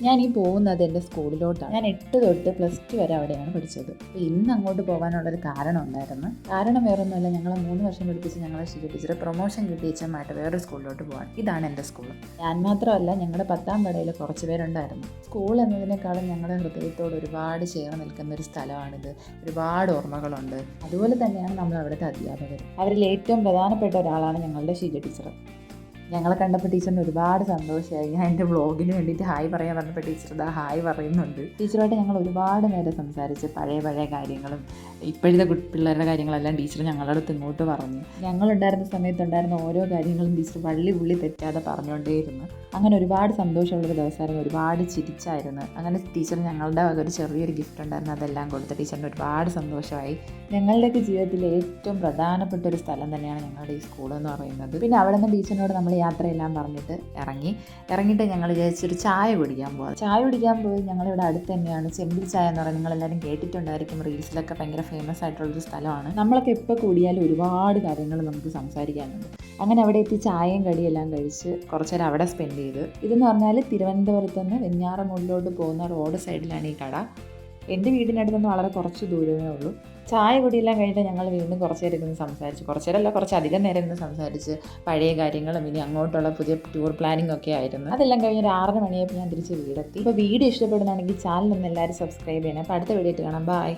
ഞാൻ ഈ പോകുന്നത് എൻ്റെ സ്കൂളിലോട്ടാണ്. ഞാൻ 8 തൊട്ട് +2 വരെ അവിടെയാണ് പഠിച്ചത്. അപ്പോൾ ഇന്ന് അങ്ങോട്ട് പോകാനുള്ളൊരു കാരണം ഉണ്ടായിരുന്നു. കാരണം വേറൊന്നുമല്ല, ഞങ്ങളെ 3 വർഷം പഠിപ്പിച്ച് ഞങ്ങളെ ടീച്ചർ പ്രൊമോഷൻ കിട്ടിയ HM വേറൊരു സ്കൂളിലോട്ട് പോകാൻ. ഇതാണ് എൻ്റെ സ്കൂൾ. ഞാൻ മാത്രമല്ല, ഞങ്ങളുടെ 10ാം പടയിൽ കുറച്ച് പേരുണ്ടായിരുന്നു. സ്കൂൾ എന്നതിനേക്കാളും ഞങ്ങളുടെ ഹൃദയത്തോട് ഒരുപാട് ചേർന്ന് നിൽക്കുന്ന ഒരു സ്ഥലമാണിത്. ഒരുപാട് ഓർമ്മകളുണ്ട്. അതുപോലെ തന്നെയാണ് നമ്മൾ അവിടുത്തെ അധ്യാപകർ. അവരിൽ ഏറ്റവും പ്രധാനപ്പെട്ട ഒരാളാണ് ഞങ്ങളുടെ ടീച്ചർ. ഞങ്ങളെ കണ്ടപ്പോൾ ടീച്ചറിന് ഒരുപാട് സന്തോഷമായി. ഞാൻ എൻ്റെ വ്ളോഗിന് വേണ്ടിയിട്ട് ഹായ് പറയാൻ പറഞ്ഞപ്പോൾ ടീച്ചർ ഇതാ ഹായ് പറയുന്നുണ്ട്. ടീച്ചറുമായിട്ട് ഞങ്ങൾ ഒരുപാട് നേരം സംസാരിച്ച് പഴയ കാര്യങ്ങളും ഇപ്പോഴത്തെ പിള്ളേരുടെ കാര്യങ്ങളെല്ലാം ടീച്ചർ ഞങ്ങളുടെ അടുത്ത് ഇങ്ങോട്ട് പറഞ്ഞു. ഞങ്ങളുണ്ടായിരുന്ന സമയത്തുണ്ടായിരുന്ന ഓരോ കാര്യങ്ങളും ടീച്ചർ വള്ളി തെറ്റാതെ പറഞ്ഞുകൊണ്ടേയിരുന്നു. അങ്ങനെ ഒരുപാട് സന്തോഷമുള്ളൊരു ദിവസമായിരുന്നു. ഒരുപാട് ചിരിച്ചായിരുന്നു. അങ്ങനെ ടീച്ചർ ഞങ്ങളുടെ ഒരു ചെറിയൊരു ഗിഫ്റ്റ് ഉണ്ടായിരുന്നു, അതെല്ലാം കൊടുത്ത് ടീച്ചറിന് ഒരുപാട് സന്തോഷമായി. ഞങ്ങളുടെയൊക്കെ ജീവിതത്തിലെ ഏറ്റവും പ്രധാനപ്പെട്ട ഒരു സ്ഥലം തന്നെയാണ് ഞങ്ങളുടെ ഈ സ്കൂളെന്ന് പറയുന്നത്. പിന്നെ അവിടെ നിന്ന് ടീച്ചറിനോട് നമ്മൾ യാത്രയെല്ലാം പറഞ്ഞിട്ട് ഇറങ്ങിയിട്ട് ഞങ്ങൾ വിചാരിച്ചൊരു ചായ കുടിക്കാൻ പോയി. ഞങ്ങളിവിടെ അടുത്ത് തന്നെയാണ് ചെമ്പിൽ ചായ എന്ന് പറയുന്നത്. നിങ്ങളെല്ലാവരും കേട്ടിട്ടുണ്ടായിരിക്കും, റീൽസിലൊക്കെ ഭയങ്കര ഫേമസ് ആയിട്ടുള്ളൊരു സ്ഥലമാണ്. നമ്മളൊക്കെ എപ്പോൾ കൂടിയാലും ഒരുപാട് കാര്യങ്ങൾ നമുക്ക് സംസാരിക്കാനുണ്ട്. അങ്ങനെ അവിടെ എത്തി ചായയും കടിയും എല്ലാം കഴിച്ച് കുറച്ച് നേരം അവിടെ സ്പെൻഡ് ചെയ്ത്. ഇതെന്ന് പറഞ്ഞാൽ തിരുവനന്തപുരത്ത് നിന്ന് വെഞ്ഞാറമൂടിലോട്ട് പോകുന്ന റോഡ് സൈഡിലാണ് ഈ കട. എൻ്റെ വീടിനടുത്തുനിന്ന് വളരെ കുറച്ച് ദൂരമേ ഉള്ളൂ. ചായ കുടിയെല്ലാം കഴിഞ്ഞിട്ട് ഞങ്ങൾ വീണ്ടും കുറച്ച് നേരം ഇരുന്ന് സംസാരിച്ച്, കുറച്ചധികം നേരം ഇരുന്ന് സംസാരിച്ച് പഴയ കാര്യങ്ങളും ഇനി അങ്ങോട്ടുള്ള പുതിയ ടൂർ പ്ലാനിങ് ഒക്കെ ആയിരുന്നു. അതെല്ലാം കഴിഞ്ഞ് ഒരു 6 മണിയായപ്പോൾ ഞാൻ തിരിച്ച് വീടെത്തി. ഇപ്പോൾ വീഡിയോ ഇഷ്ടപ്പെടുകയാണെങ്കിൽ ചാനൽ ഒന്ന് എല്ലാവരും സബ്സ്ക്രൈബ് ചെയ്യണം. അപ്പോൾ അടുത്ത വീഡിയോ ആയിട്ട് കാണാം. ബൈ.